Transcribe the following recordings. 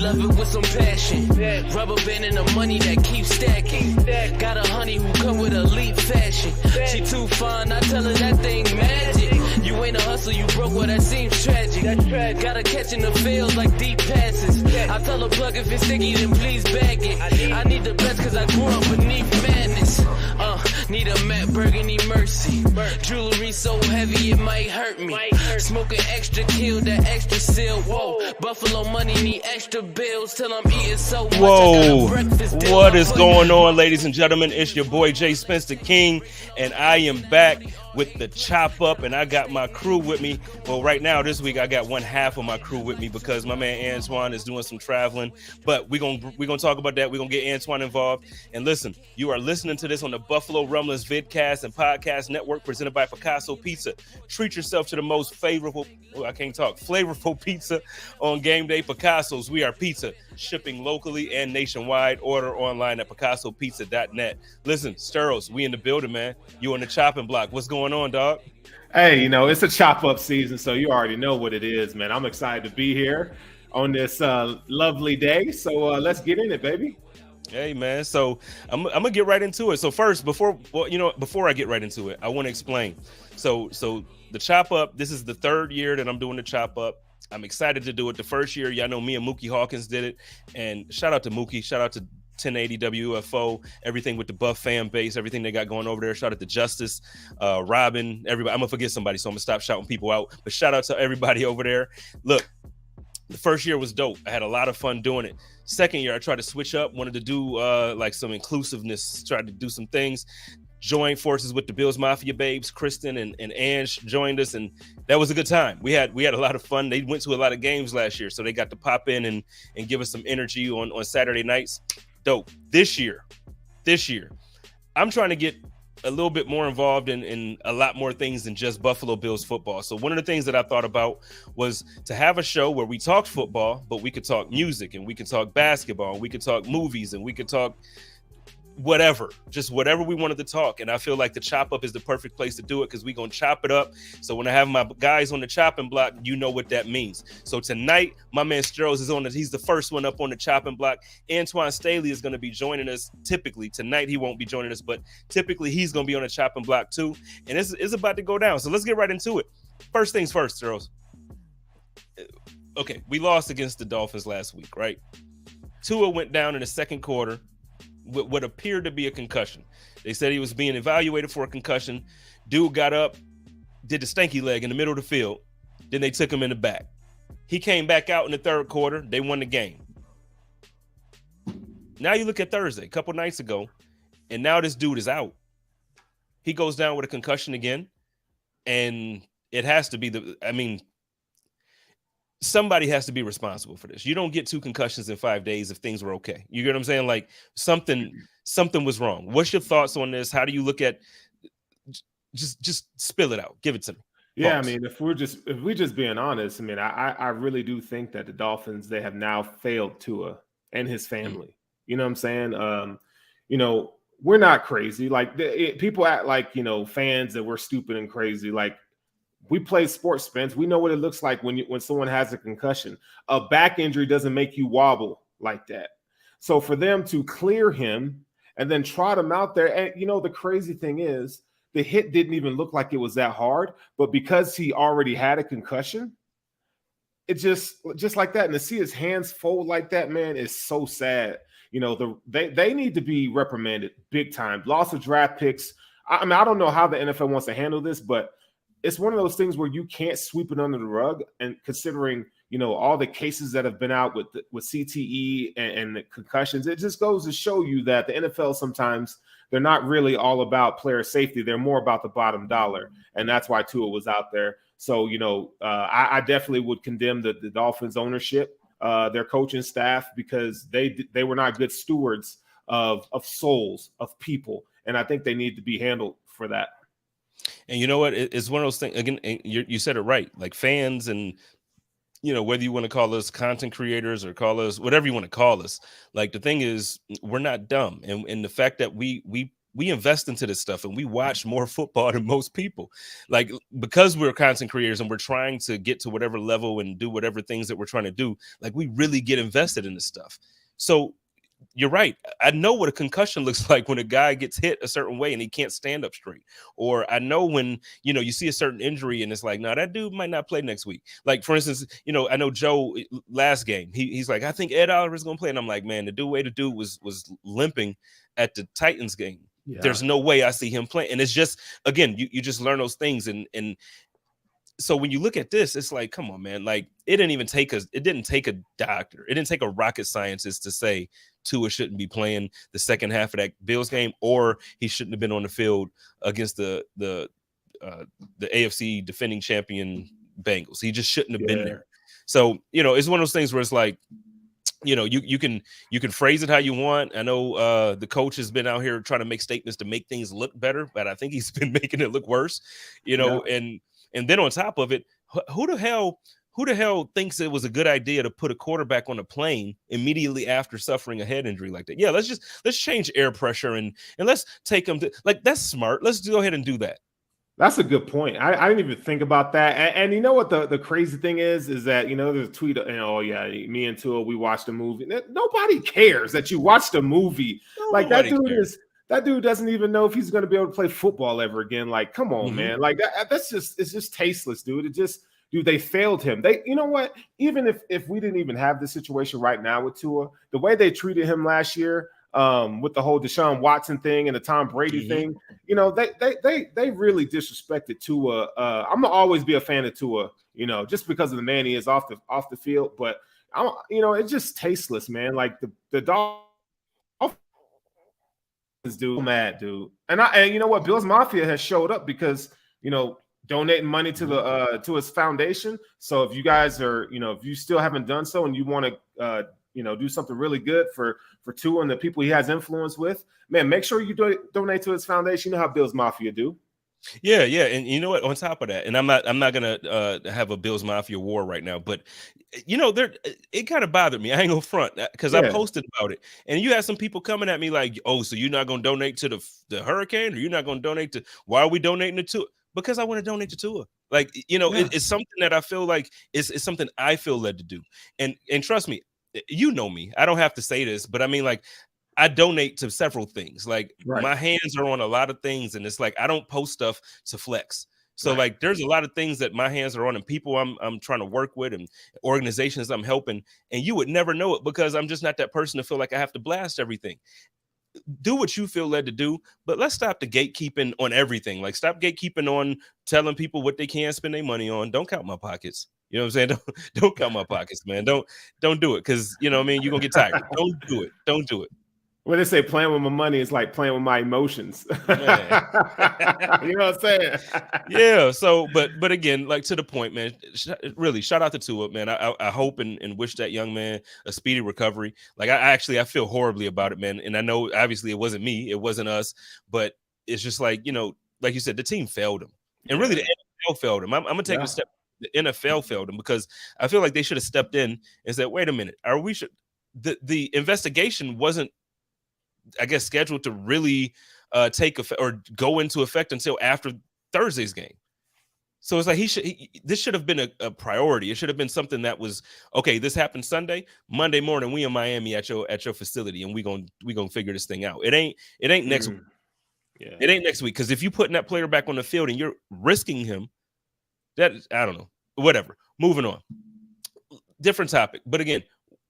love it with some passion. Rubber band and the money that keeps stacking. Got a honey who come with elite fashion. She too fine, I tell her that thing magic. You ain't a hustle, you broke, well that seems tragic. Gotta catch in the field like deep passes. I tell her plug if it's sticky, then please bag it. I need the best cause I grew up beneath madness. Need a Matt Burgundy Mercy. Jewelry so heavy it might hurt me. Smoking extra kill, that extra seal. Whoa, Buffalo money need extra bills till I'm eating so much. Whoa, what is going on, ladies and gentlemen? It's your boy JSpenceTheKing, and I am back with the chop up, and I got my crew with me. Well, right now this week I got one half of my crew with me because my man Antwan is doing some traveling, but we're gonna talk about that. We're gonna get Antwan involved. And listen, you are listening to this on the Buffalo Rumblers vidcast and podcast network presented by Picasso Pizza. Treat yourself to the most flavorful pizza on game day. Picasso's, we are pizza, shipping locally and nationwide. Order online at picassopizza.net. Listen, Sturros, we in the building, man. You on the chopping block. What's going on, dog? Hey, it's a chop up season, so you already know what it is, man. I'm excited to be here on this lovely day. So let's get in it, baby. Hey, man. So I'm gonna get right into it. So first, before I get right into it, I want to explain. So the chop up. This is the third year that I'm doing the chop up. I'm excited to do it. The first year, y'all know me and Mookie Hawkins did it, and shout out to Mookie. Shout out to 1080 WFO, everything with the Buff fan base, everything they got going over there. Shout out to Justice, Robin, everybody. I'm gonna forget somebody, so I'm gonna stop shouting people out. But shout out to everybody over there. Look, the first year was dope. I had a lot of fun doing it. Second year, I tried to switch up, wanted to do like some inclusiveness, tried to do some things. Joined forces with the Bills Mafia babes. Kristen and Ange joined us, and that was a good time. We had a lot of fun. They went to a lot of games last year, so they got to pop in and give us some energy on Saturday nights. Dope. This year, I'm trying to get a little bit more involved in a lot more things than just Buffalo Bills football. So one of the things that I thought about was to have a show where we talked football, but we could talk music, and we could talk basketball, and we could talk movies, and we could talk whatever we wanted to talk. And I feel like the chop up is the perfect place to do it because we're gonna chop it up. So when I have my guys on the chopping block, you know what that means. So tonight, my man Sturros is on it. He's the first one up on the chopping block. Antwan Staley is going to be joining us. Typically tonight he won't be joining us, but typically he's going to be on the chopping block too. And it's about to go down. So let's get right into it. First things first, Sturros. Okay, we lost against the Dolphins last week, right? Tua went down in the second quarter with what appeared to be a concussion. They said he was being evaluated for a concussion. Dude got up, did the stanky leg in the middle of the field. Then they took him in the back. He came back out in the third quarter. They won the game. Now you look at Thursday, a couple nights ago, and now this dude is out. He goes down with a concussion again, and it has to be somebody has to be responsible for this. You don't get 2 concussions in 5 days if things were okay. You get what I'm saying? Like something was wrong. What's your thoughts on this? How do you look at just spill it out? Give it to me. Yeah, Pause. I mean, if we're just being honest, I mean, I really do think that the Dolphins, they have now failed Tua and his family. Mm-hmm. You know what I'm saying? We're not crazy. Like people act like, fans that we're stupid and crazy. Like, we play sports, Spence. We know what it looks like when someone has a concussion. A back injury doesn't make you wobble like that. So for them to clear him and then trot him out there, and the crazy thing is the hit didn't even look like it was that hard, but because he already had a concussion, it just like that. And to see his hands fold like that, man, is so sad. They need to be reprimanded big time. Loss of draft picks. I mean, I don't know how the NFL wants to handle this, but it's one of those things where you can't sweep it under the rug. And considering, all the cases that have been out with CTE and the concussions, it just goes to show you that the NFL sometimes they're not really all about player safety. They're more about the bottom dollar. And that's why Tua was out there. So, I definitely would condemn the Dolphins ownership, their coaching staff, because they were not good stewards of souls, of people. And I think they need to be handled for that. And you know what? It's one of those things, again, you said it right, like fans and, whether you want to call us content creators or call us whatever you want to call us, like the thing is, we're not dumb. And the fact that we we invest into this stuff and we watch more football than most people. Like, because we're content creators and we're trying to get to whatever level and do whatever things that we're trying to do, like, we really get invested in this stuff. So you're right. I know what a concussion looks like when a guy gets hit a certain way and he can't stand up straight. Or I know when, you see a certain injury and it's like, no, that dude might not play next week. Like, for instance, I know Joe last game, he's like, I think Ed Oliver is going to play. And I'm like, man, the way the dude was limping at the Titans game. Yeah. There's no way I see him playing. And it's just, again, you just learn those things. And so when you look at this, it's like, come on, man. Like, it didn't take a doctor. It didn't take a rocket scientist to say Tua shouldn't be playing the second half of that Bills game, or he shouldn't have been on the field against the AFC defending champion Bengals. He just shouldn't have been there. So, it's one of those things where it's like, you can phrase it how you want. I know the coach has been out here trying to make statements to make things look better, but I think he's been making it look worse, and then on top of it, who the hell thinks it was a good idea to put a quarterback on a plane immediately after suffering a head injury like that? Yeah, let's change air pressure and let's take him to, like, that's smart. Let's go ahead and do that. That's a good point. I didn't even think about that. And you know what the crazy thing is that, there's a tweet, oh yeah, me and Tua, we watched a movie. Nobody cares that you watched a movie. Like, that dude cares. That dude doesn't even know if he's going to be able to play football ever again. Like, come on, man. Like, it's just tasteless, dude. Dude, they failed him. You know what? Even if we didn't even have this situation right now with Tua, the way they treated him last year, with the whole Deshaun Watson thing and the Tom Brady thing, they really disrespected Tua. I'm gonna always be a fan of Tua, just because of the man he is off the field. But it's just tasteless, man. Like, the Dolphins, dude, mad, dude. And you know what? Bills Mafia has showed up because donating money to the to his foundation. So if you guys are, if you still haven't done so and you want to do something really good for Tua and the people he has influence with, man, make sure you donate to his foundation. You know how Bills Mafia do. Yeah, and you know what? On top of that, and I'm not gonna have a Bills Mafia war right now, but it kind of bothered me. I ain't gonna front, because I posted about it, and you had some people coming at me like, "Oh, so you're not gonna donate to the Hurricane, or you're not gonna donate to? Why are we donating to Tua?" Because I want to donate to Tua. Like, it's something that I feel like it's something I feel led to do, and trust me, you know me. I don't have to say this, but I mean, like, I donate to several things. Like, my hands are on a lot of things, and it's like I don't post stuff to flex. So like, there's a lot of things that my hands are on, and people I'm trying to work with, and organizations I'm helping, and you would never know it because I'm just not that person to feel like I have to blast everything. Do what you feel led to do, but let's stop the gatekeeping on everything. Like, stop gatekeeping on telling people what they can spend their money on. Don't count my pockets. You know what I'm saying? Don't count my pockets, man. Don't do it, because you know what I mean, you're gonna get tired. Don't do it. Don't do it. When they say playing with my money, it's like playing with my emotions. You know what I'm saying? Yeah. So, but again, like, to the point, man, really shout out to Tua, man. I hope and wish that young man a speedy recovery. Like, I feel horribly about it, man. And I know obviously it wasn't me, it wasn't us, but it's just like, like you said, the team failed him. And really the NFL failed him. I'm gonna take a step. The NFL failed him because I feel like they should have stepped in and said, wait a minute, the investigation wasn't, I guess, scheduled to really take effect or go into effect until after Thursday's game. So it's like this should have been a priority. It should have been something that was, okay, this happened Sunday, Monday morning, we in Miami at your facility, and we gonna figure this thing out. It ain't next week. Yeah. It ain't next week, because if you putting that player back on the field and you're risking him, that, I don't know, whatever. Moving on. Different topic. But again,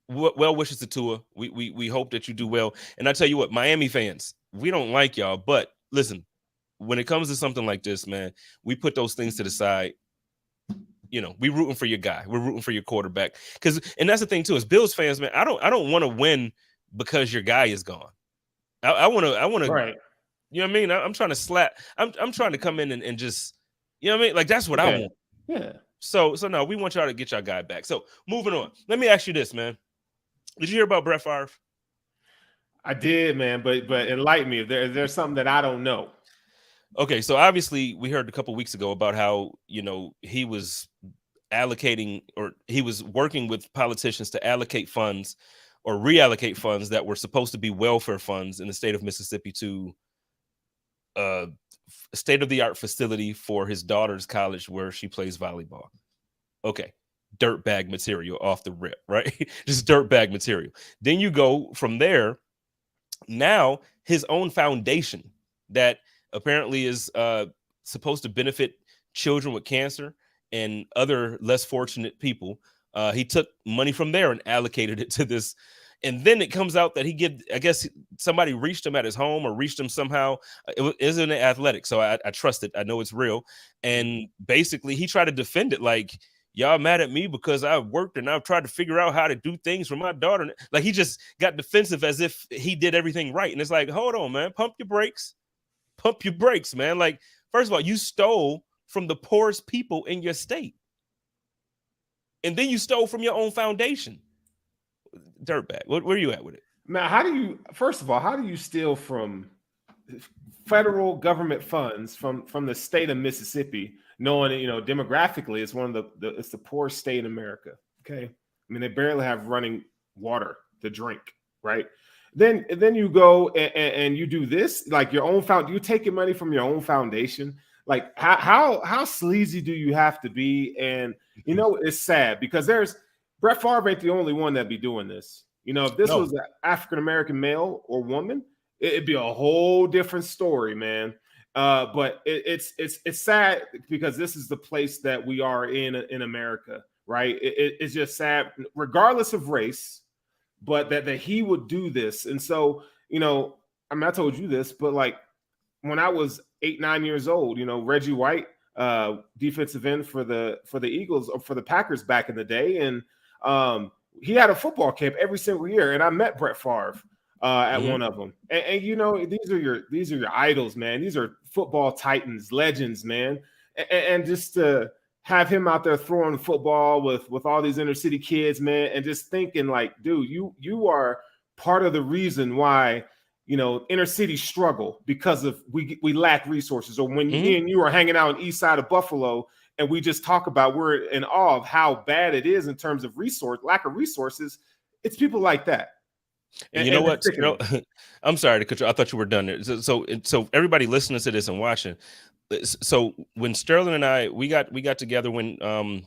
well wishes to Tua. We hope that you do well. And I tell you what, Miami fans, we don't like y'all, but listen, when it comes to something like this, man, we put those things to the side. We rooting for your guy. We're rooting for your quarterback. And that's the thing too, is Bills fans, man, I don't want to win because your guy is gone. I want to, right. You know what I mean? I'm trying to slap. I'm trying to come in and just, you know what I mean? Like, that's what I want. Yeah. So no, we want y'all to get y'all guy back. So moving on. Let me ask you this, man. Did you hear about Brett Favre? I did, man, but enlighten me. There's something that I don't know. Okay, so obviously we heard a couple weeks ago about how, he was allocating, or he was working with politicians to allocate funds or reallocate funds that were supposed to be welfare funds in the state of Mississippi to state-of-the-art facility for his daughter's college where she plays volleyball. Okay, dirtbag material off the rip, right? Just dirtbag material. Then you go from there. Now his own foundation that apparently is supposed to benefit children with cancer and other less fortunate people. He took money from there and allocated it to this. And then it comes out that I guess somebody reached him at his home or reached him somehow. It isn't athletic. So I trust it. I know it's real. And basically he tried to defend it like, y'all mad at me because I've worked and I've tried to figure out how to do things for my daughter. Like he just got defensive as if he did everything right. And it's like, hold on, man, pump your brakes, man. Like, first of all, you stole from the poorest people in your state. And then you stole from your own foundation. Dirtbag. Where are you at with it? Man, first of all, how do you steal from federal government funds from the state of Mississippi, knowing that, demographically it's one of it's the poorest state in America? Okay. I mean, they barely have running water to drink, right? Then you go and you do this, like your own you're taking money from your own foundation. Like how sleazy do you have to be? And it's sad because Brett Favre ain't the only one that'd be doing this. If this was an African-American male or woman, it'd be a whole different story, man. But it's sad because this is the place that we are in America, right? It's just sad, regardless of race, but that he would do this. And so, I told you this, but like when I was 8-9 years old, Reggie White, defensive end for the Eagles or for the Packers back in the day, and he had a football camp every single year, and I met Brett Favre at one of them. And these are your idols, man. These are football titans, legends, man. And just to have him out there throwing football with all these inner city kids, man, and just thinking like, dude, you are part of the reason why inner city struggle because of we lack resources. Or when me and you are hanging out on the east side of Buffalo, and we just talk about we're in awe of how bad it is in terms of lack of resources. It's people like that. And you know what? I'm sorry to cut you. I thought you were done there. So everybody listening to this and watching. So when Sterling and I we got together when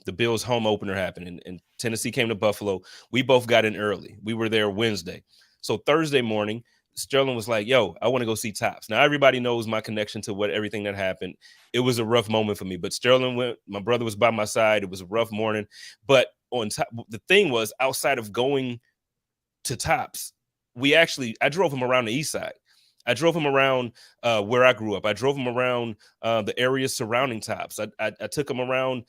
the Bills home opener happened and Tennessee came to Buffalo, we both got in early. We were there Wednesday. So Thursday morning, Sterling was like, yo, I want to go see Tops. Now, everybody knows my connection to everything that happened. It was a rough moment for me, but Sterling went. My brother was by my side. It was a rough morning. But on top, the thing was, outside of going to Tops, I drove him around the east side. I drove him around where I grew up. I drove him around the areas surrounding Tops. I took him around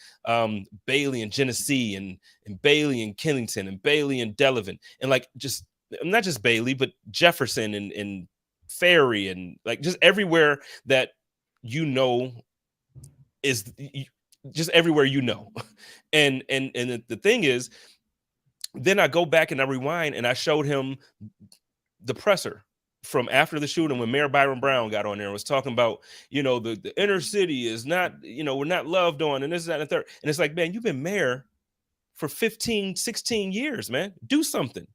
Bailey and Genesee and Bailey and Killington and Bailey and Delavan. And like just not just Bailey, but Jefferson and Ferry and like just everywhere that is just everywhere And the thing is, then I go back and I rewind and I showed him the presser from after the shooting when Mayor Byron Brown got on there and was talking about, the inner city is not, we're not loved on and this, that, and the third. And it's like, man, you've been mayor for 15, 16 years, man. Do something.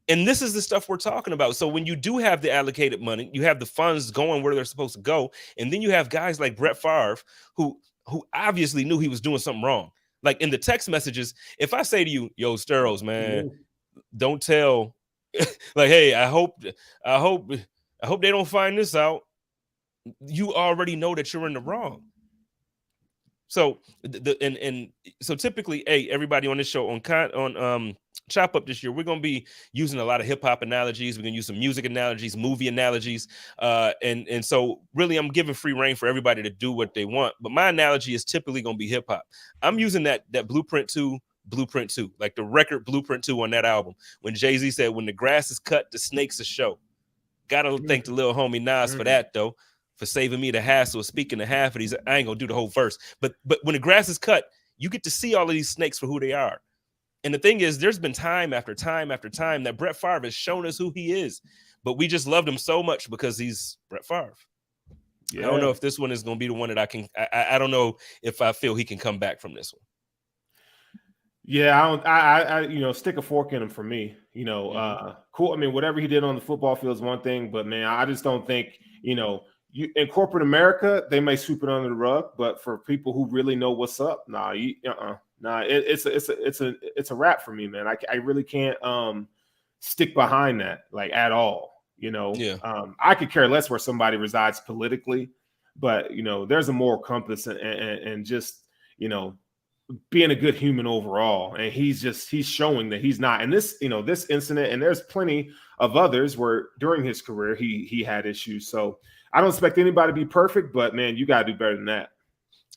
And this is the stuff we're talking about. So when you do have the allocated money, you have the funds going where they're supposed to go. And then you have guys like Brett Favre who obviously knew he was doing something wrong. Like in the text messages, if I say to you, yo, Sterles, man, don't tell like, hey, I hope they don't find this out. You already know that you're in the wrong. So so typically, hey, everybody on this show on Chop Up this year, we're gonna be using a lot of hip hop analogies. We're gonna use some music analogies, movie analogies, and so really, I'm giving free reign for everybody to do what they want. But my analogy is typically gonna be hip hop. I'm using that Blueprint 2, like the record Blueprint 2 on that album. When Jay-Z said, "When the grass is cut, the snakes are show." Gotta thank the little homie Nas for that though. For saving me the hassle of speaking to half of these. I ain't gonna do the whole verse, but when the grass is cut, you get to see all of these snakes for who they are. And the thing is, there's been time after time after time that Brett Favre has shown us who he is, but we just loved him so much because he's Brett Favre. Yeah. I don't know if this one is gonna be the one that I don't know if I feel he can come back from this one. Yeah, I stick a fork in him for me. Cool. I mean, whatever he did on the football field is one thing, but man, I just don't think, in corporate America, they may sweep it under the rug, but for people who really know what's up, it's a wrap for me, man. I really can't stick behind that like at all. I could care less where somebody resides politically, but there's a moral compass and just being a good human overall, and he's showing that he's not. And this this incident, and there's plenty of others where during his career he had issues. So I don't expect anybody to be perfect, but man, you gotta do better than that.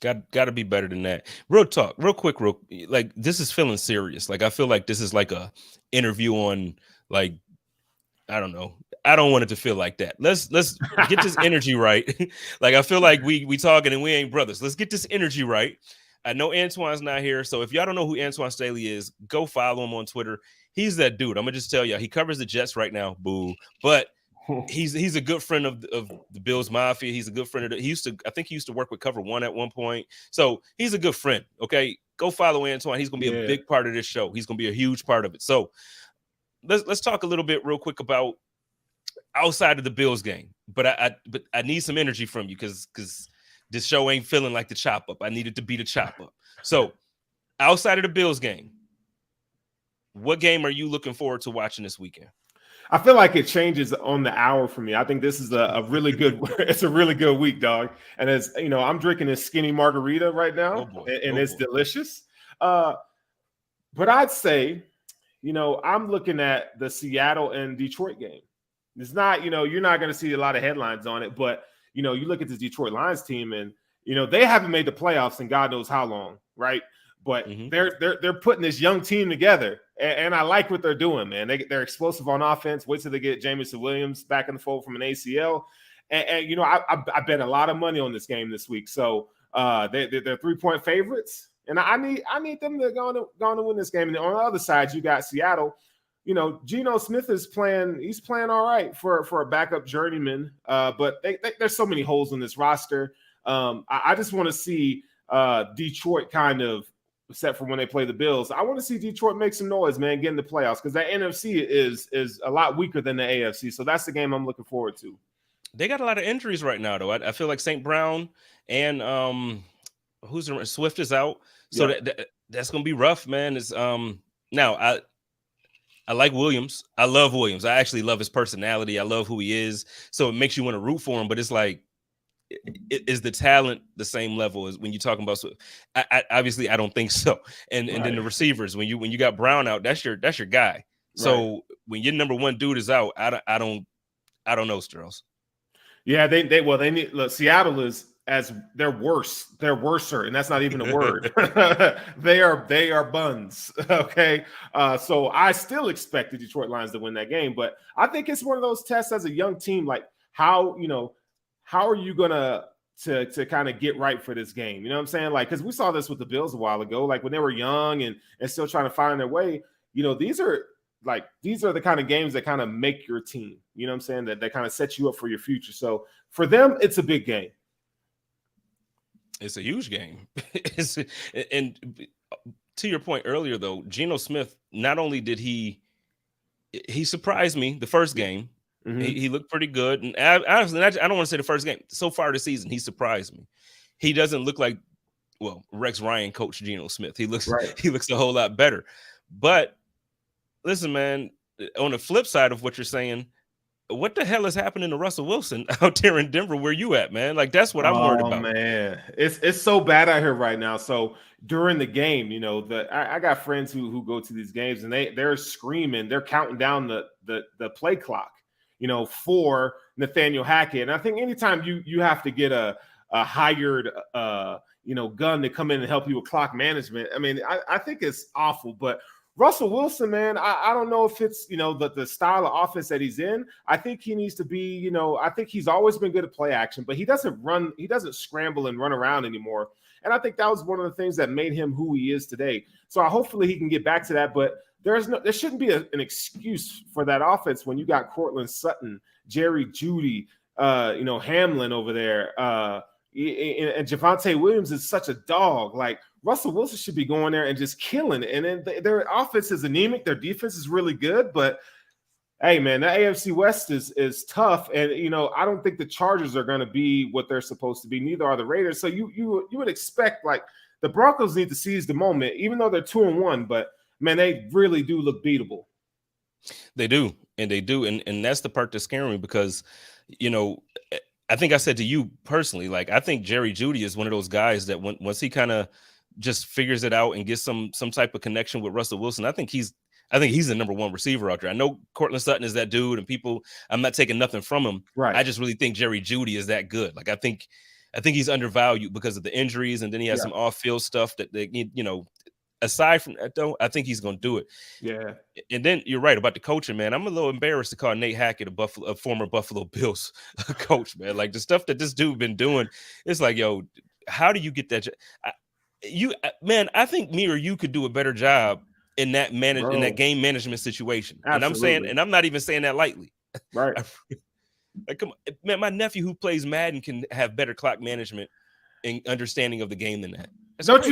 Got to be better than that. Real talk, real quick, like this is feeling serious. Like I feel like this is like a interview on like, I don't know. I don't want it to feel like that. Let's get this energy right. Like I feel like we talking and we ain't brothers. Let's get this energy right. I know Antwan's not here, so if y'all don't know who Antwan Staley is, go follow him on Twitter. He's that dude. I'm gonna just tell y'all, he covers the Jets right now. Boo, but he's a good friend of the Bills Mafia. He's a good friend of I think he used to work with Cover One at one point. So he's a good friend. Okay, go follow Antwan. He's gonna be a big part of this show. He's gonna be a huge part of it. So let's talk a little bit real quick about outside of the Bills game. But I need some energy from you because this show ain't feeling like the chop up. I need it to be the chop up. So outside of the Bills game, what game are you looking forward to watching this weekend? I feel like it changes on the hour for me. I think this is a really good. It's a really good week, dog. And as I'm drinking this skinny margarita right now, and it's delicious. But I'd say, I'm looking at the Seattle and Detroit game. It's not, you're not going to see a lot of headlines on it, but you look at this Detroit Lions team, and they haven't made the playoffs in God knows how long, right? But they're putting this young team together, and I like what they're doing, man. They're explosive on offense. Wait till they get Jameson Williams back in the fold from an ACL, and I bet a lot of money on this game this week. So they're 3-point favorites, and I need them to go on to win this game. And on the other side, you got Seattle. Geno Smith is playing. He's playing all right for a backup journeyman, but there's so many holes in this roster. I just want to see Detroit kind of, except for when they play the Bills. I want to see Detroit make some noise, man, get in the playoffs, because that NFC is a lot weaker than the AFC. So that's the game I'm looking forward to. They got a lot of injuries right now, though. I feel like St. Brown and Swift is out, so that's gonna be rough, man. It's now I like Williams. I love Williams. I actually love his personality. I love who he is. So it makes you want to root for him. But it's like, is the talent the same level as when you're talking about? Obviously, I don't think so. And then the receivers, when you got Brown out, that's your guy. So when your number one dude is out, I don't know, Sterls. Yeah, they need. Look, Seattle is as they're worse. They're worser, and that's not even a word. They are buns. Okay, so I still expect the Detroit Lions to win that game, but I think it's one of those tests as a young team. Like how are you gonna to kind of get right for this game? You know what I'm saying? Like, because we saw this with the Bills a while ago, like when they were young and still trying to find their way. These are the kind of games that kind of make your team. You know what I'm saying? That kind of set you up for your future. So for them, it's a big game. It's a huge game. And to your point earlier, though, Geno Smith, not only did he surprised me the first game. Mm-hmm. He looked pretty good. And honestly, I don't want to say the first game. So far this season, he surprised me. He doesn't look like, Rex Ryan coached Geno Smith. He looks a whole lot better. But listen, man, on the flip side of what you're saying, what the hell is happening to Russell Wilson out there in Denver? Where you at, man? Like, that's what I'm worried about. Oh, man. It's so bad out here right now. So during the game, I got friends who go to these games, and they're screaming. They're counting down the play clock, for Nathaniel Hackett. And I think anytime you have to get a hired gun to come in and help you with clock management, I mean, I think it's awful. But Russell Wilson, man, I don't know if it's, the style of offense that he's in. I think he needs to be, I think he's always been good at play action, but he doesn't scramble and run around anymore. And I think that was one of the things that made him who he is today. So hopefully he can get back to that. But there shouldn't be an excuse for that offense when you got Cortland Sutton, Jerry Jeudy, Hamlin over there, and Javonte Williams is such a dog. Like, Russell Wilson should be going there and just killing it. And then their offense is anemic. Their defense is really good, but Hey man, the AFC West is tough, and I don't think the Chargers are going to be what they're supposed to be. Neither are the Raiders. So you would expect like the Broncos need to seize the moment, even though they're 2-1. But man, they really do look beatable. They do, and that's the part that's scaring me because, I think I said to you personally, like I think Jerry Jeudy is one of those guys that once he kind of just figures it out and gets some type of connection with Russell Wilson, I think he's the number one receiver out there. I know Cortland Sutton is that dude, and I'm not taking nothing from him. Right. I just really think Jerry Jeudy is that good. Like I think he's undervalued because of the injuries, and then he has some off-field stuff that they need, aside from that, though, I think he's going to do it. Yeah. And then you're right about the coaching, man. I'm a little embarrassed to call Nate Hackett a former Buffalo Bills coach, man. Like the stuff that this dude been doing, it's like, yo, how do you get that? I think me or you could do a better job in that in that game management situation. Absolutely. And I'm not even saying that lightly. Right. Like, come on, man. My nephew who plays Madden can have better clock management and understanding of the game than that. Don't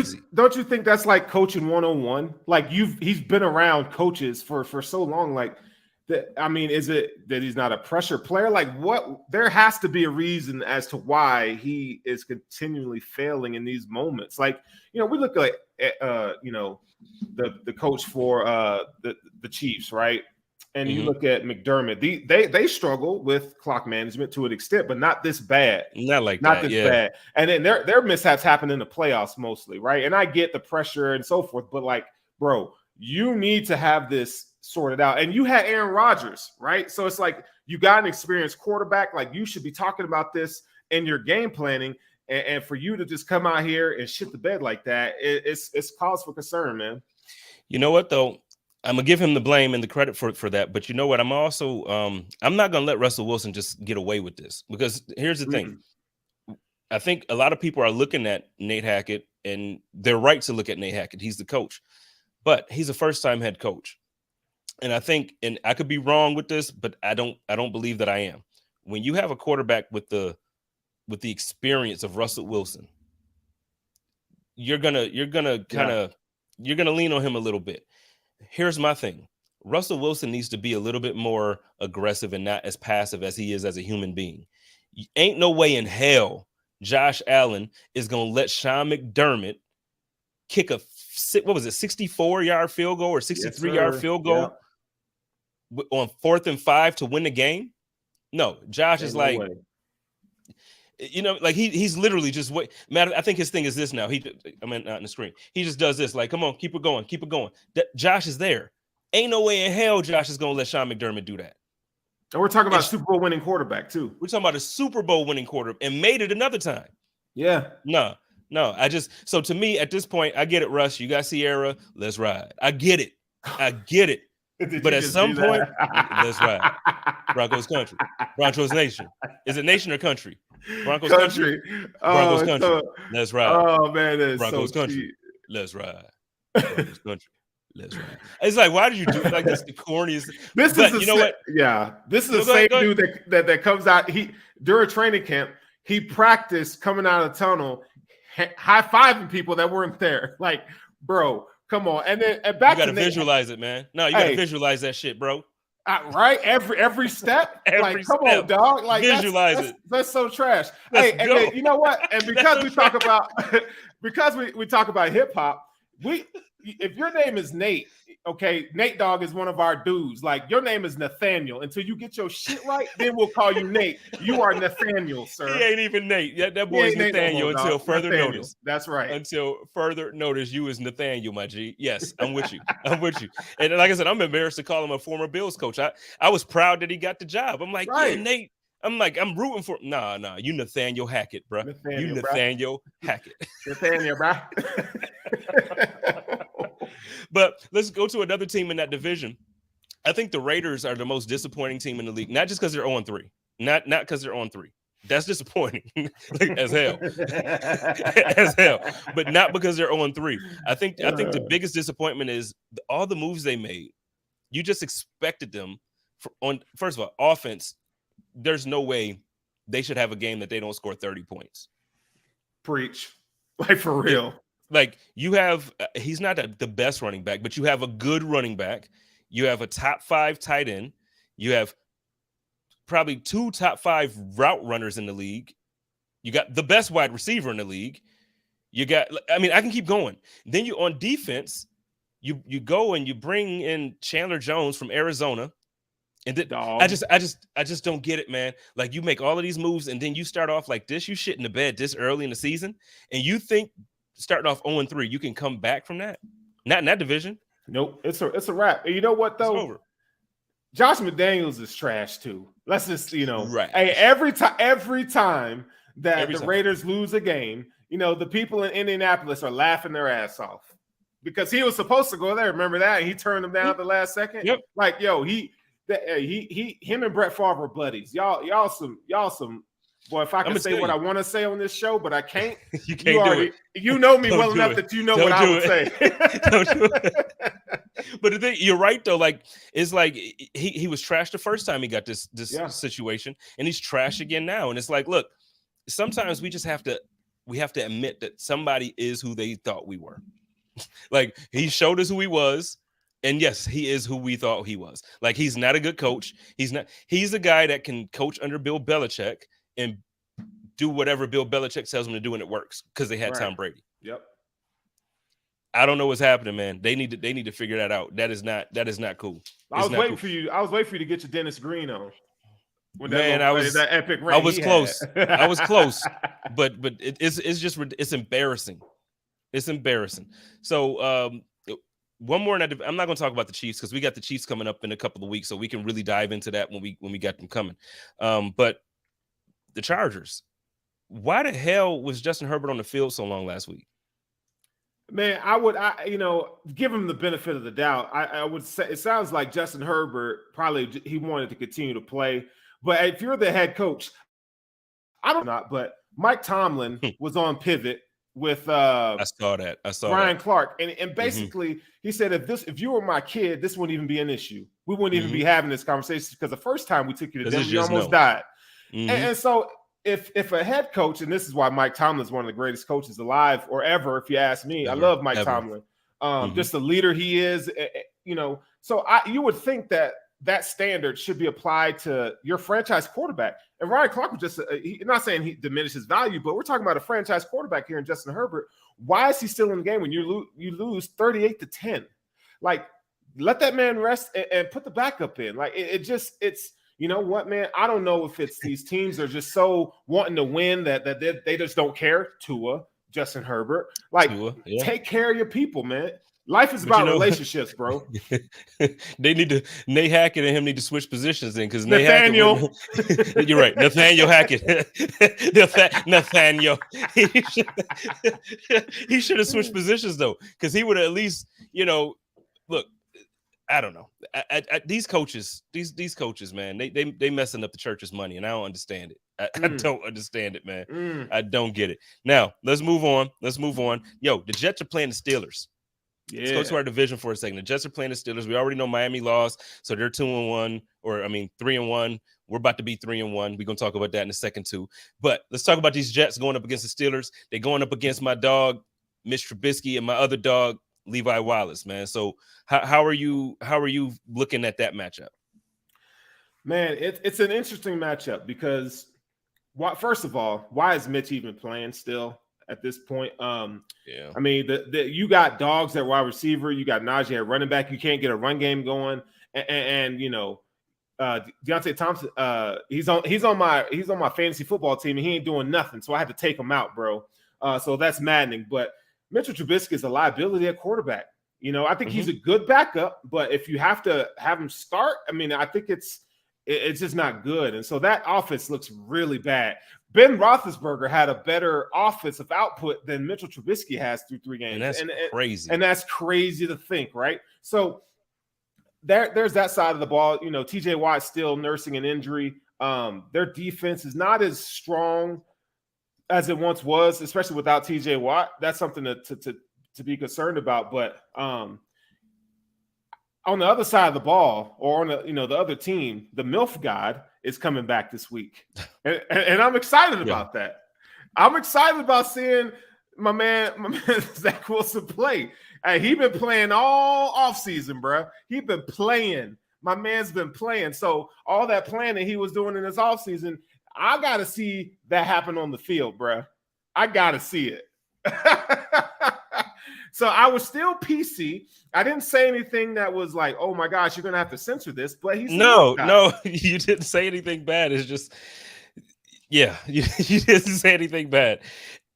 you think that's like coaching 101? Like he's been around coaches for so long. Like that. I mean, is it that he's not a pressure player? Like what? There has to be a reason as to why he is continually failing in these moments. Like we look at the coach for the Chiefs, right? And you look at McDermott. They struggle with clock management to an extent, but not this bad. Not this bad. And then their mishaps happen in the playoffs mostly, right? And I get the pressure and so forth, but like, bro, you need to have this sorted out. And you had Aaron Rodgers, right? So it's like you got an experienced quarterback. Like you should be talking about this in your game planning. And for you to just come out here and shit the bed like that, it's cause for concern, man. You know what though? I'm gonna give him the blame and the credit for that, but you know what? I'm also I'm not gonna let Russell Wilson just get away with this because here's the thing. I think a lot of people are looking at Nate Hackett, and they're right to look at Nate Hackett. He's the coach, but he's a first-time head coach, and I think, and I could be wrong with this, but I don't believe that I am. When you have a quarterback with the experience of Russell Wilson, you're gonna lean on him a little bit. Here's my thing. Russell Wilson needs to be a little bit more aggressive and not as passive as he is as a human being. Ain't no way in hell Josh Allen is going to let Sean McDermott kick a 64-yard field goal or 63-yard field goal on 4th and 5 to win the game. No, Josh is like, like he's literally just wait. Matter, I think his thing is this now. Not in the screen. He just does this, like, come on, keep it going. Josh is there. Ain't no way in hell Josh is gonna let Sean McDermott do that. And we're talking about a Super Bowl winning quarterback too. We're talking about a Super Bowl winning quarterback and made it another time. Yeah. No. So to me, at this point, I get it, Russ. You got Sierra. Let's ride. I get it. But at some point, let's ride. Broncos country. Broncos nation. Is it nation or country? Broncos country. Broncos country. So, let's ride. Oh man, that's Broncos so country. cheap. Let's ride. Broncos country. Let's ride. It's like, why did you do it like this? The corniest. This is the same dude that comes out. He during training camp, he practiced coming out of the tunnel, high-fiving people that weren't there. Like, bro, come on. And then back you gotta visualize it, man. No, you gotta visualize that shit, bro. Right? Every step. Come on, dog. Like visualize it. That's so trash. And then, you know what? And because we talk about we talk about hip hop, if your name is Nate, okay, Nate Dogg is one of our dudes. Like your name is Nathaniel. Until you get your shit right, then we'll call you Nate. You are Nathaniel, sir. He ain't even Nate. That boy's Nathaniel until further notice. That's right. Until further notice, you is Nathaniel, my G. Yes, I'm with you. And like I said, I'm embarrassed to call him a former Bills coach. I was proud that he got the job. I'm like, yeah, Nate. I'm rooting for. Nah. You Nathaniel Hackett, bro. Nathaniel Hackett. Nathaniel, bro. But let's go to another team in that division. I think the Raiders are the most disappointing team in the league, not just because they're 0-3. Not because they're 0-3. That's disappointing as hell. As hell. But not because they're 0-3. I think the biggest disappointment is all the moves they made. You just expected them first of all, offense. There's no way they should have a game that they don't score 30 points. Preach. Like for real. Like you have, he's not the best running back, but you have a good running back. You have a top 5 tight end. You have probably 2 top 5 route runners in the league. You got the best wide receiver in the league. You got, I mean, I can keep going. Then you on defense, you go and you bring in Chandler Jones from Arizona. And I just don't get it, man. Like, you make all of these moves and then you start off like this. You shit in the bed this early in the season, and you think starting off 0-3, you can come back from that? Not in that division. Nope, it's a wrap. And you know what though? It's over. Josh McDaniels is trash too. Let's just, right. Hey, every time that the Raiders lose a game, the people in Indianapolis are laughing their ass off because he was supposed to go there. Remember that? And he turned them down at the last second. Yep. Like, yo, him and Brett Favre were buddies. Y'all some. Boy, if I can say what I want to say on this show, but I can't. You can't do it. You know me well enough that you know what I would say. Don't do it. But the thing, you're right though. Like, it's like he was trash the first time he got this situation, and he's trash again now. And it's like, look, sometimes we have to admit that somebody is who they thought we were. Like, he showed us who he was. And yes, he is who we thought he was. Like, he's not a good coach. He's a guy that can coach under Bill Belichick and do whatever Bill Belichick tells him to do, and it works because they had Tom Brady. Yep. I don't know what's happening, man. They need to figure that out. That is not cool. I was waiting for you to get your Dennis Green on. That epic I was close. I was close, but it's embarrassing. It's embarrassing. So one more, and I'm not going to talk about the Chiefs because we got the Chiefs coming up in a couple of weeks, so we can really dive into that when we got them coming. But the Chargers, why the hell was Justin Herbert on the field so long last week? Man, I give him the benefit of the doubt. I would say it sounds like Justin Herbert probably he wanted to continue to play. But if you're the head coach, I don't know. But Mike Tomlin was on pivot with I saw Brian Clark, and basically he said if you were my kid, this wouldn't even be an issue. We wouldn't even be having this conversation because the first time we took you to Denver, you almost died. And so if a head coach, and this is why Mike Tomlin is one of the greatest coaches alive or ever, if you ask me, I love Mike Tomlin. Just the leader he is, So you would think that standard should be applied to your franchise quarterback. And Ryan Clark was just, not saying he diminished his value, but we're talking about a franchise quarterback here in Justin Herbert. Why is he still in the game when you lose 38-10? Like, let that man rest and put the backup in. Like, it's. You know what, man? I don't know if it's these teams are just so wanting to win that they just don't care. Tua, Justin Herbert, take care of your people, man. Life is about relationships, bro. Nate Hackett and him need to switch positions then because Nathaniel. You're right, Nathaniel Hackett. Nathaniel. He should have switched positions though, because he would have at least, look. I don't know. These coaches, man, they messing up the church's money, and I don't understand it. I don't understand it, man. I don't get it. Now, let's move on. Yo, the Jets are playing the Steelers. Yeah. Let's go to our division for a second. The Jets are playing the Steelers. We already know Miami lost, so they're 2-1, 3-1. We're about to be 3-1. We're going to talk about that in a second, too. But let's talk about these Jets going up against the Steelers. They're going up against my dog, Mitch Trubisky, and my other dog, Levi Wallace, man. So how are you looking at that matchup? Man, it's an interesting matchup because first of all, why is Mitch even playing still at this point? I mean, you got dogs at wide receiver, you got Najee at running back, you can't get a run game going, and Deontay Thompson, he's on my fantasy football team and he ain't doing nothing, so I had to take him out, bro. So that's maddening, but Mitchell Trubisky is a liability at quarterback. I think he's a good backup, but if you have to have him start, I mean, I think it's just not good. And so that offense looks really bad. Ben Roethlisberger had a better offensive output than Mitchell Trubisky has through 3 games. And that's crazy. And that's crazy to think, right? So there's that side of the ball. TJ Watt's still nursing an injury. Their defense is not as strong as it once was, especially without TJ Watt. That's something to be concerned about. But on the other side of the ball, or on the other team, the MILF God is coming back this week, and I'm excited about that. I'm excited about seeing my man Zach Wilson play. He been playing all offseason, bro. He been playing. my man's been playing. So all that planning he was doing in his offseason, I got to see that happen on the field, bro. I got to see it. So I was still PC. I didn't say anything that was like, oh my gosh, you're going to have to censor this. But he's no, you didn't say anything bad. It's just, yeah, you didn't say anything bad.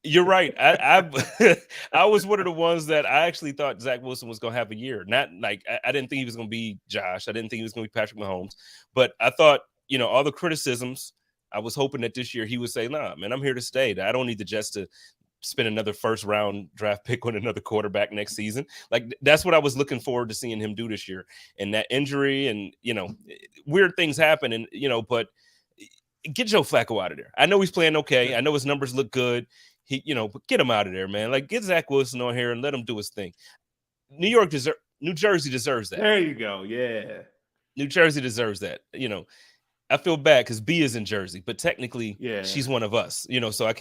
You're right. I was one of the ones that I actually thought Zach Wilson was going to have a year. Not like I didn't think he was going to be Josh. I didn't think he was going to be Patrick Mahomes. But I thought, all the criticisms, I was hoping that this year he would say, nah, man, I'm here to stay. I don't need the Jets to spend another first round draft pick on another quarterback next season. Like, that's what I was looking forward to seeing him do this year. And that injury and, weird things happen. And, but get Joe Flacco out of there. I know he's playing okay. I know his numbers look good. But get him out of there, man. Like, get Zach Wilson on here and let him do his thing. New Jersey deserves that. There you go. Yeah. New Jersey deserves that. I feel bad because B is in Jersey, but technically she's one of us, so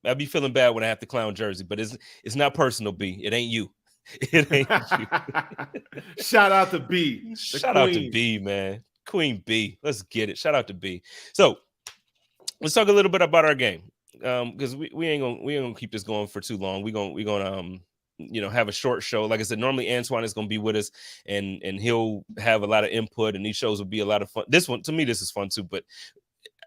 I'll be feeling bad when I have to clown Jersey, but it's not personal, B. It ain't you. It ain't you. Shout out to B. Shout out to B, man. Queen B. Let's get it. Shout out to B. So let's talk a little bit about our game. Because we ain't gonna keep this going for too long. We're gonna have a short show. Like I said, normally Antwan is gonna be with us and he'll have a lot of input, and these shows will be a lot of fun. This one, to me, this is fun too, but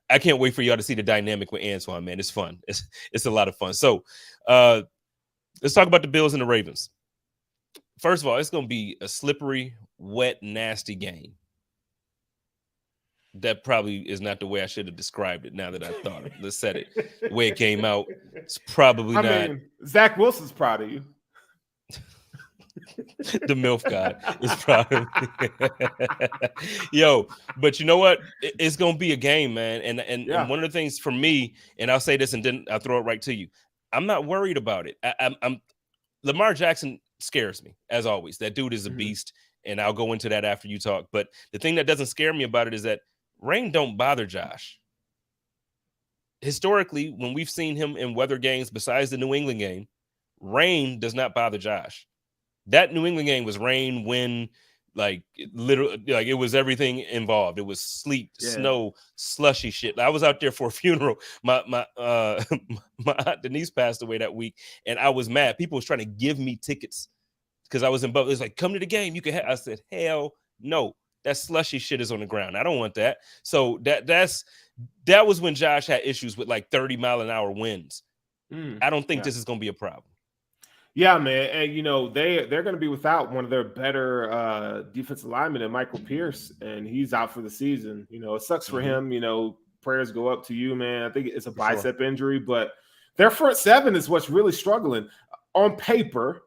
I can't wait for y'all to see the dynamic with Antwan, man. It's fun. It's a lot of fun. So let's talk about the Bills and the Ravens. First of all, it's gonna be a slippery, wet, nasty game. That probably is not the way I should have described it. Now that I thought of it, let's set it the way it came out. It's probably not. I mean, Zach Wilson's proud of you. The MILF God is proud of me. Yo, but you know what? It's gonna be a game, man. And one of the things for me, and I'll say this, and then I'll throw it right to you. I'm not worried about it. I'm Lamar Jackson scares me as always. That dude is a beast, and I'll go into that after you talk. But the thing that doesn't scare me about it is that rain don't bother Josh. Historically, when we've seen him in weather games besides the New England game, rain does not bother Josh. That New England game was rain, wind, like literally, like it was everything involved. It was sleet, snow, slushy shit. I was out there for a funeral. My aunt Denise passed away that week, and I was mad. People was trying to give me tickets because I was in. It was like, come to the game. You can have. I said, hell no. That slushy shit is on the ground. I don't want that. So that was when Josh had issues with like 30-mile-an-hour winds. I don't think this is going to be a problem. Yeah, man. And, they're going to be without one of their better defensive linemen, and Michael Pierce, and he's out for the season. It sucks for him. Prayers go up to you, man. I think it's a bicep injury, but their front seven is what's really struggling. On paper,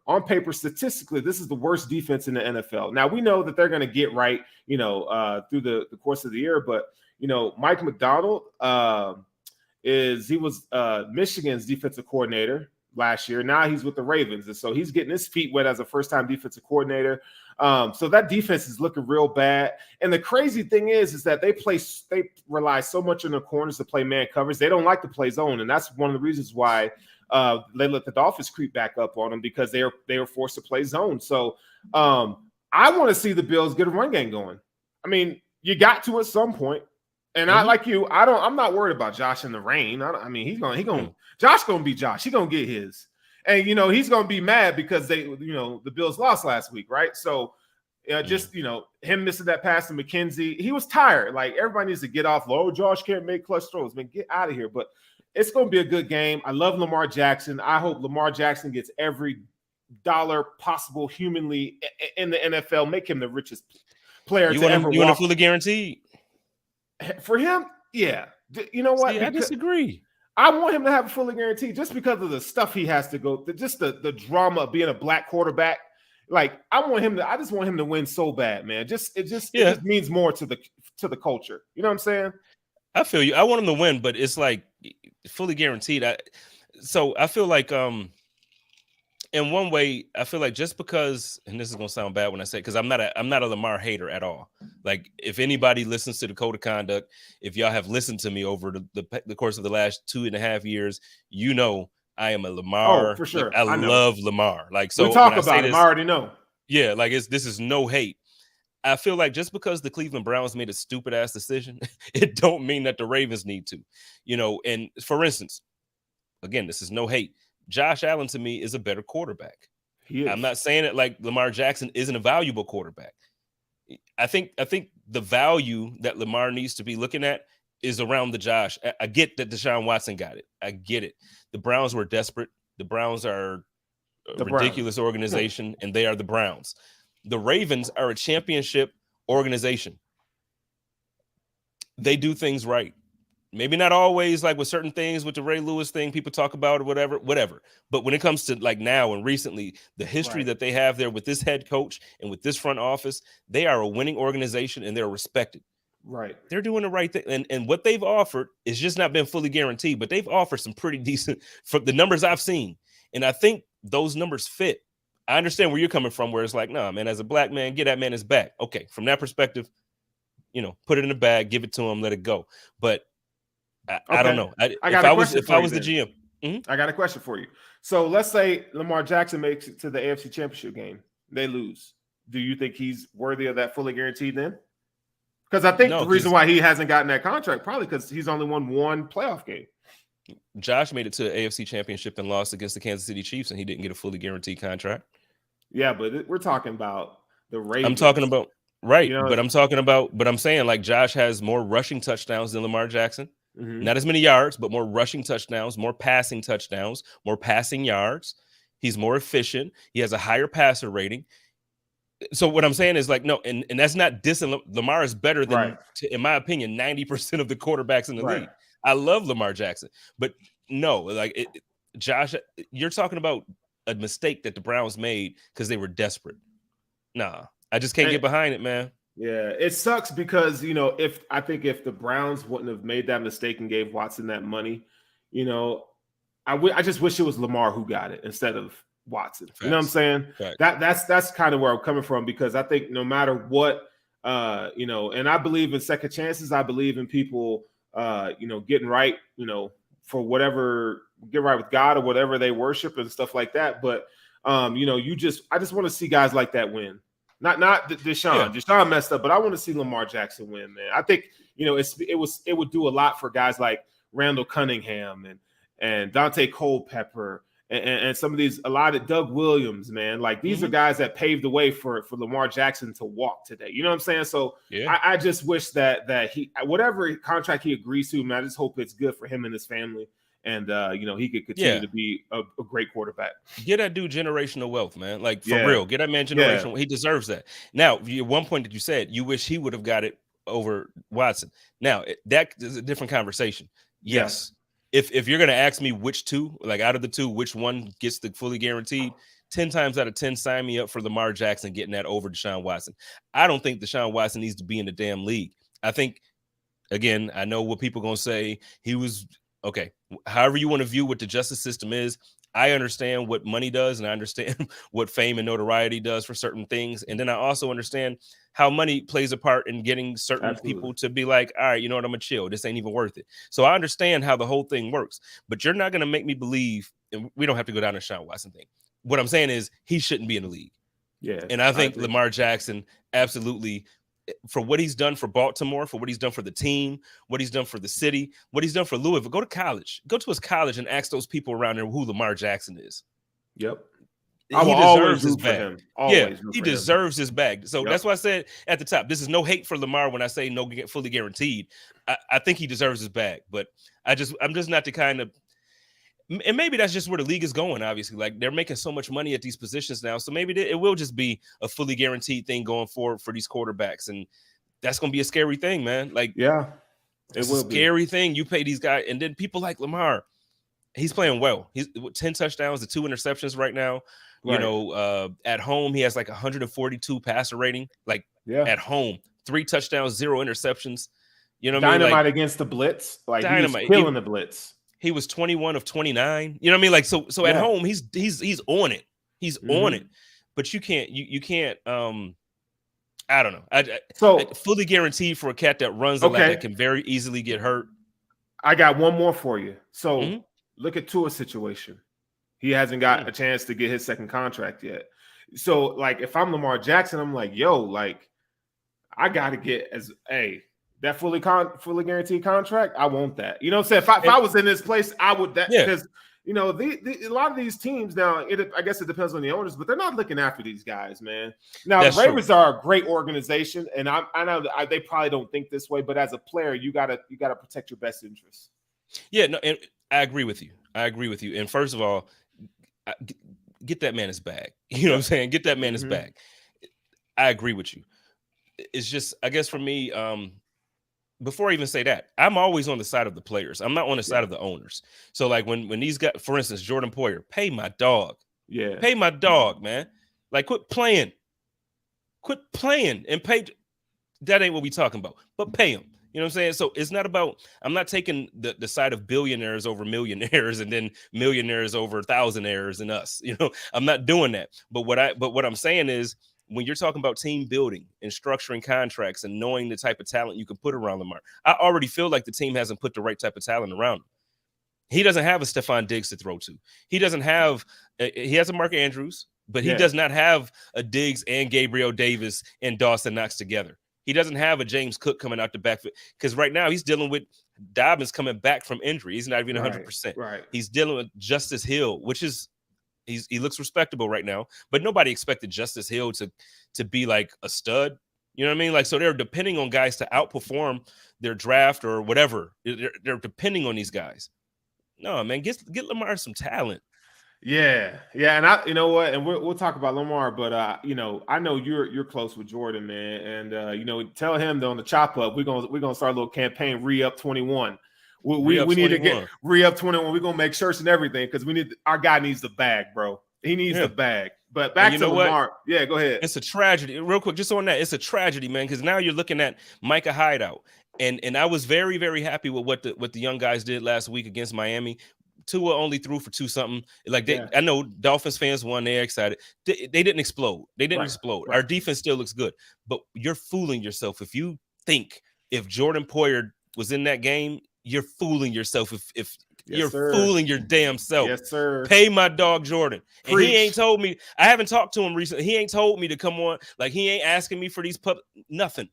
statistically, this is the worst defense in the NFL. Now, we know that they're going to get right, through the course of the year. But, Mike McDonald he was Michigan's defensive coordinator last year. Now he's with the Ravens. And so he's getting his feet wet as a first-time defensive coordinator. So that defense is looking real bad. And the crazy thing is that they rely so much on their corners to play man covers. They don't like to play zone. And that's one of the reasons why they let the Dolphins creep back up on them, because they were forced to play zone. So I want to see the Bills get a run game going. I mean, you got to at some point. And I like you. I'm not worried about Josh in the rain. Josh gonna be Josh. He gonna get his, and he's gonna be mad because the Bills lost last week, right? So him missing that pass to McKenzie, he was tired. Like, everybody needs to get off. Oh, Josh can't make clutch throws. Man, get out of here. But it's gonna be a good game. I love Lamar Jackson. I hope Lamar Jackson gets every dollar possible humanly in the NFL. Make him the richest player to ever walk. You want a fully guaranteed? For him, yeah. You know what? See, I disagree. I want him to have a fully guaranteed just because of the stuff he has to go, just the drama of being a black quarterback. Like, I just want him to win so bad, man. It just means more to the culture. You know what I'm saying? I feel you. I want him to win, but it's like fully guaranteed. So I feel like in one way, I feel like just because, and this is gonna sound bad when I say it, because I'm not a Lamar hater at all. Like, if anybody listens to the Code of Conduct, if y'all have listened to me over the course of the last 2.5 years, I am a Lamar. Oh, for sure. I love Lamar. Like, so we talk about him. I already know. Yeah, like this is no hate. I feel like just because the Cleveland Browns made a stupid ass decision, it don't mean that the Ravens need to, and for instance, again, this is no hate. Josh Allen to me is a better quarterback. He is. I'm not saying it like Lamar Jackson isn't a valuable quarterback. I think the value that Lamar needs to be looking at is around the Josh. I get that Deshaun Watson got it. I get it. The Browns were desperate. The Browns are a ridiculous organization, and they are the Browns. The Ravens are a championship organization. They do things right. Maybe not always, like with certain things, with the Ray Lewis thing, people talk about or whatever. But when it comes to like now and recently, the history that they have there with this head coach and with this front office, they are a winning organization and they're respected. Right. They're doing the right thing. And what they've offered is just not been fully guaranteed, but they've offered some pretty decent from the numbers I've seen. And I think those numbers fit. I understand where you're coming from, where it's like, nah, man, as a black man, get that man his back. Okay. From that perspective, put it in the bag, give it to him, let it go. But I don't know. If I was the GM, I got a question for you. So let's say Lamar Jackson makes it to the AFC Championship game. They lose. Do you think he's worthy of that fully guaranteed then? Because I think the reason why he hasn't gotten that contract probably because he's only won one playoff game. Josh made it to the AFC Championship and lost against the Kansas City Chiefs, and he didn't get a fully guaranteed contract. Yeah, but we're talking about the Ravens. I'm talking about but I'm saying like Josh has more rushing touchdowns than Lamar Jackson. Mm-hmm. Not as many yards, but more rushing touchdowns, more passing touchdowns, more passing yards. He's more efficient. He has a higher passer rating. So what I'm saying is like, no, and that's not dissing. Lamar is better than, in my opinion, 90% of the quarterbacks in the league. I love Lamar Jackson, but no, like Josh, you're talking about a mistake that the Browns made because they were desperate. Nah, I just can't get behind it, man. Yeah, it sucks because, if the Browns wouldn't have made that mistake and gave Watson that money, I just wish it was Lamar who got it instead of Watson. Facts. You know what I'm saying? Facts. That's kind of where I'm coming from, because I think no matter what, and I believe in second chances. I believe in people, getting right, for whatever, get right with God or whatever they worship and stuff like that. But, I just want to see guys like that win. Not Deshaun. Yeah. Deshaun messed up, but I want to see Lamar Jackson win, man. I think it would do a lot for guys like Randall Cunningham and Dante Culpepper and some of these, a lot of Doug Williams, man. Like these are guys that paved the way for Lamar Jackson to walk today. You know what I'm saying? So I just wish that he, whatever contract he agrees to, man, I just hope it's good for him and his family. And, he could continue to be a great quarterback. Get that dude generational wealth, man. Like, for real. Get that man generational. Yeah. He deserves that. Now, one point that you said, you wish he would have got it over Watson. Now, that is a different conversation. Yes. Yeah. If you're going to ask me which two, like out of the two, which one gets the fully guaranteed, 10 times out of 10, sign me up for Lamar Jackson getting that over Deshaun Watson. I don't think Deshaun Watson needs to be in the damn league. I think, again, I know what people are going to say. He was – okay, however you want to view what the justice system is, I understand what money does, and I understand what fame and notoriety does for certain things. And then I also understand how money plays a part in getting certain people to be like, all right, you know what, I'm going to chill. This ain't even worth it. So I understand how the whole thing works. But you're not going to make me believe, and we don't have to go down the Deshaun Watson thing. What I'm saying is he shouldn't be in the league. Yeah. And I think Lamar Jackson absolutely – for what he's done for Baltimore, for what he's done for the team, what he's done for the city, what he's done for Louisville. Go to college. Go to his college and ask those people around there who Lamar Jackson is. Yep. He deserves his bag. Yeah, he deserves his bag. So that's why I said at the top, this is no hate for Lamar when I say no fully guaranteed. I think he deserves his bag, but I'm just not the kind of, and maybe that's just where the league is going, obviously. Like, they're making so much money at these positions now. So maybe it will just be a fully guaranteed thing going forward for these quarterbacks. And that's going to be a scary thing, man. Like, it's a scary thing. You pay these guys. And then people like Lamar, he's playing well. He's 10 touchdowns to 2 interceptions right now. Right. At home, he has like 142 passer rating. Like, at home, 3 touchdowns, 0 interceptions. You know what I mean? Dynamite against the blitz. Like, he's killing the blitz. He was 21 of 29. You know what I mean? Like, so at home, he's on it. He's on it. But you can't, I don't know. So fully guaranteed for a cat that runs a lot that can very easily get hurt. I got one more for you. So look at Tua's situation. He hasn't got a chance to get his second contract yet. So, like, if I'm Lamar Jackson, I'm like, yo, like, I got to get that fully guaranteed contract. I want that. You know what I'm saying? If I was in this place, I would because you know a lot of these teams now. I guess it depends on the owners, but they're not looking after these guys, man. Now the Ravens are a great organization, and I know that they probably don't think this way, but as a player, you gotta protect your best interests. Yeah, no, and I agree with you. And first of all, get that man his bag. You know what I'm saying? Get that man his bag. I agree with you. It's just, I guess for me, before I even say that, I'm always on the side of the players. I'm not on the side of the owners. So like when these guys, for instance, Jordan Poyer, pay my dog. Yeah. Pay my dog, man. Like quit playing and pay. That ain't what we talking about, but pay him. You know what I'm saying? So it's not about, I'm not taking the side of billionaires over millionaires and then millionaires over thousandaires and us. You know, I'm not doing that. But what I'm saying is, when you're talking about team building and structuring contracts and knowing the type of talent you can put around Lamar, I already feel like the team hasn't put the right type of talent around him. He doesn't have a Stephon Diggs to throw to. He doesn't have, he has a Mark Andrews, but he does not have a Diggs and Gabriel Davis and Dawson Knox together. He doesn't have a James Cook coming out the backfield because right now he's dealing with Dobbins coming back from injury. He's not even 100%. Right. He's dealing with Justice Hill, which is, he looks respectable right now, but nobody expected Justice Hill to be like a stud. You know what I mean? Like, so they're depending on guys to outperform their draft or whatever. They're depending on these guys. No, man, get Lamar some talent. Yeah, and you know what, and we'll talk about Lamar, but you know, I know you're close with Jordan, man, and you know, tell him that on the chop up, we're gonna start a little campaign, re-up 21. We need to get re-up 21. We're gonna make shirts and everything because our guy needs the bag, bro. He needs the bag. But back to Lamar. What? Yeah, go ahead. It's a tragedy. Real quick, just on that, it's a tragedy, man, because now you're looking at Micah Hyde out. And I was very, very happy with what the young guys did last week against Miami. Tua only threw for 2-something. Like I know Dolphins fans won, they're excited. They didn't explode. They didn't explode. Right. Our defense still looks good. But you're fooling yourself if you think if Jordan Poyer was in that game, you're fooling yourself if you're fooling your damn self. Yes, sir. Pay my dog Jordan. Preach. And he ain't told me. I haven't talked to him recently. He ain't told me to come on. Like, he ain't asking me for these nothing.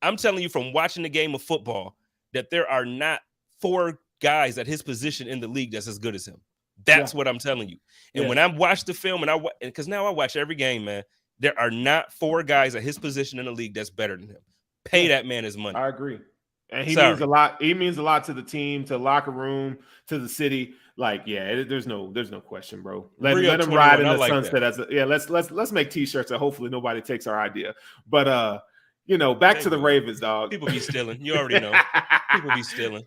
I'm telling you from watching the game of football that there are not 4 guys at his position in the league that's as good as him. That's what I'm telling you. And when I watch the film, because now I watch every game, man, there are not 4 guys at his position in the league that's better than him. Pay that man his money. I agree. And he means a lot. He means a lot to the team, to the locker room, to the city. Like, there's no question, bro. Let him ride in the sunset. Let's make t-shirts that hopefully nobody takes our idea. But you know, back to the Ravens, dog. People be stealing. You already know. People be stealing.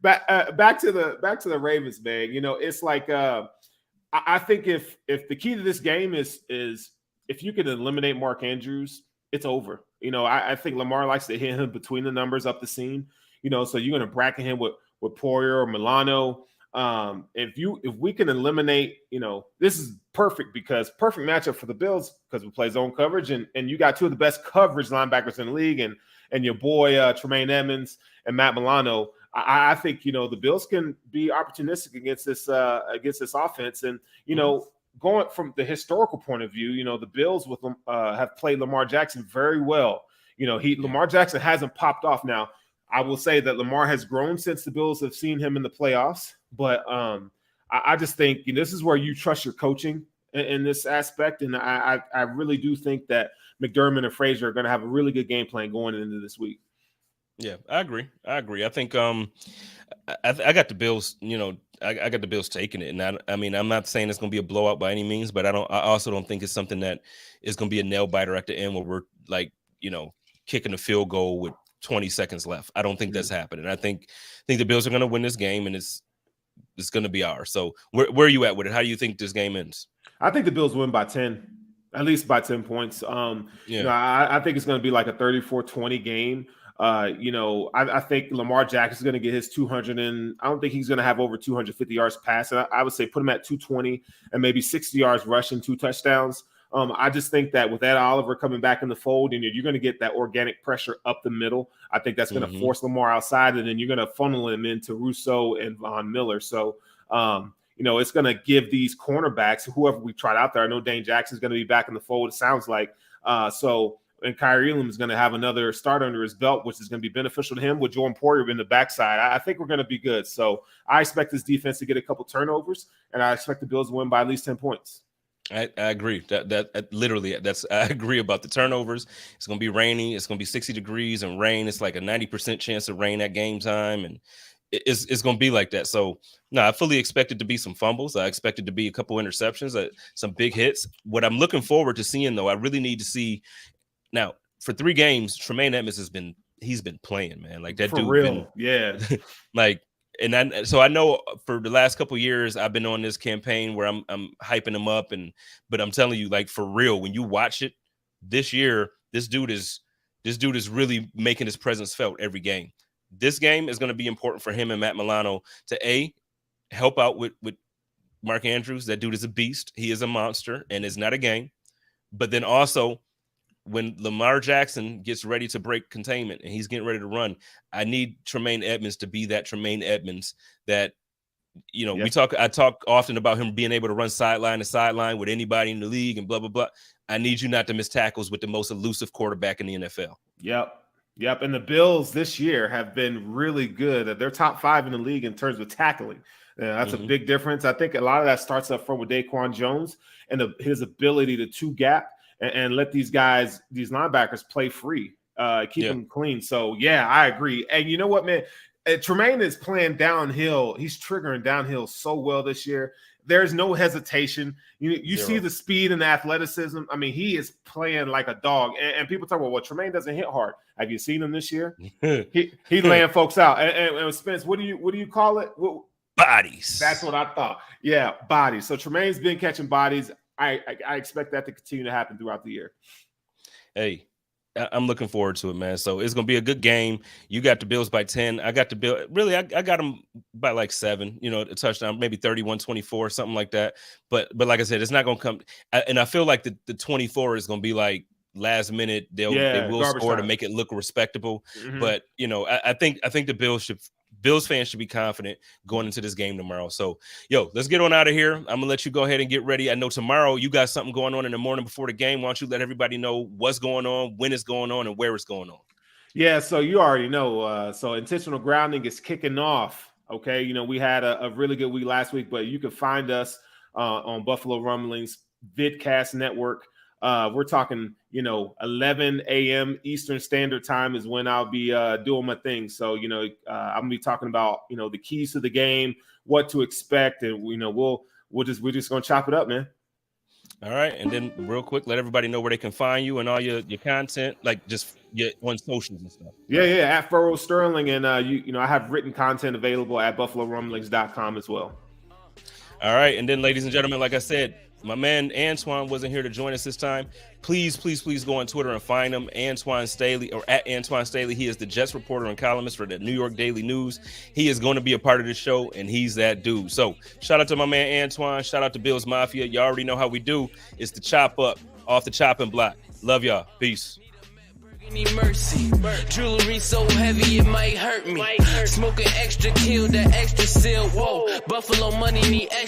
back to the Ravens, man. You know, it's like I think if the key to this game is if you can eliminate Mark Andrews, it's over. You know, I think Lamar likes to hit him between the numbers up the seam. You know, so you're going to bracket him with Poyer or Milano. If we can eliminate, you know, this is perfect perfect matchup for the Bills because we play zone coverage and you got 2 of the best coverage linebackers in the league and your boy Tremaine Edmonds and Matt Milano. I think, you know, the Bills can be opportunistic against this offense. And, you know, going from the historical point of view, you know, the Bills have played Lamar Jackson very well. You know, Lamar Jackson hasn't popped off. Now, I will say that Lamar has grown since the Bills have seen him in the playoffs. But I just think, you know, this is where you trust your coaching in this aspect. And I really do think that McDermott and Frazier are going to have a really good game plan going into this week. Yeah, I agree. I think I got the Bills, you know, I got the Bills taking it. And I mean, I'm not saying it's going to be a blowout by any means, but I also don't think it's something that is going to be a nail biter at the end where we're like, you know, kicking a field goal with 20 seconds left. I don't think that's happening. I think the Bills are going to win this game and it's going to be ours. So where are you at with it? How do you think this game ends? I think the Bills win by 10, at least by 10 points. You know, I think it's going to be like a 34-20 game. You know, I think Lamar Jackson is going to get his 200 and I don't think he's going to have over 250 yards passing. I would say put him at 220 and maybe 60 yards rushing, 2 touchdowns. I just think that with Ed Oliver coming back in the fold, and you're going to get that organic pressure up the middle. I think that's going to force Lamar outside, and then you're going to funnel him into Rousseau and Von Miller. So, you know, it's going to give these cornerbacks, whoever we tried out there. I know Dane Jackson's going to be back in the fold, it sounds like. So and Kyrie Elam is going to have another start under his belt, which is going to be beneficial to him with Jordan Poyer in the backside. I think we're going to be good. So I expect this defense to get a couple turnovers, and I expect the Bills to win by at least 10 points. I agree. That literally, I agree about the turnovers. It's going to be rainy. It's going to be 60 degrees and rain. It's like a 90% chance of rain at game time, and it's going to be like that. So, no, I fully expect it to be some fumbles. I expect it to be a couple interceptions, some big hits. What I'm looking forward to seeing, though, I really need to see now for 3 games. Tremaine Edmonds he's been playing, man. Like that for dude, real, yeah. Like. And I know for the last couple of years I've been on this campaign where I'm hyping him up, but I'm telling you, like, for real, when you watch it this year, this dude is really making his presence felt every game. This game is going to be important for him and Matt Milano to help out with Mark Andrews. That dude is a beast. He is a monster, and it's not a game. But then also, when Lamar Jackson gets ready to break containment and he's getting ready to run, I need Tremaine Edmonds to be that Tremaine Edmonds that, yep. I talk often about him being able to run sideline to sideline with anybody in the league and blah, blah, blah. I need you not to miss tackles with the most elusive quarterback in the NFL. Yep. And the Bills this year have been really good. They're top 5 in the league in terms of tackling. That's a big difference. I think a lot of that starts up front with Daquan Jones and his ability to 2-gap and let these linebackers play free, keep them clean. So, yeah, I agree. And you know what, man? Tremaine is playing downhill. He's triggering downhill so well this year. There's no hesitation. You see the speed and the athleticism. I mean, he is playing like a dog. And people talk about, well, Tremaine doesn't hit hard. Have you seen him this year? He laying folks out. And Spence, what do you call it? Bodies. That's what I thought. Yeah, bodies. So Tremaine's been catching bodies. I expect that to continue to happen throughout the year. Hey, I'm looking forward to it, man. So it's going to be a good game. You got the Bills by 10. I got the Bills. Really, I got them by like 7, a touchdown, maybe 31-24, something like that. But like I said, it's not going to come. And I feel like the 24 is going to be like last minute. They will score to make it look respectable. Mm-hmm. But, I think the Bills fans should be confident going into this game tomorrow. So, let's get on out of here. I'm going to let you go ahead and get ready. I know tomorrow you got something going on in the morning before the game. Why don't you let everybody know what's going on, when it's going on, and where it's going on? Yeah, so you already know. So intentional grounding is kicking off. Okay, we had a really good week last week, but you can find us on Buffalo Rumblings Vidcast Network. We're talking, 11 a.m. Eastern Standard Time is when I'll be doing my thing. So, I'm gonna be talking about, the keys to the game, what to expect, and we're just gonna chop it up, man. All right, and then real quick, let everybody know where they can find you and all your content, like just on socials and stuff. Yeah, at Furrowh Sterling, and I have written content available at BuffaloRumblings.com as well. All right, and then, ladies and gentlemen, like I said, my man Antwan wasn't here to join us this time. Please go on Twitter and find him, Antwan Staley, or at Antwan Staley. He is the Jets reporter and columnist for the New York Daily News. He is going to be a part of the show, and he's that dude. So shout out to my man Antwan. Shout out to Bills Mafia. You already know how we do. It's the chop up off the chopping block. Love y'all. Peace. Any mercy, jewelry so heavy it might hurt me. Smoking extra kill, that extra seal. Whoa, Buffalo money need extra.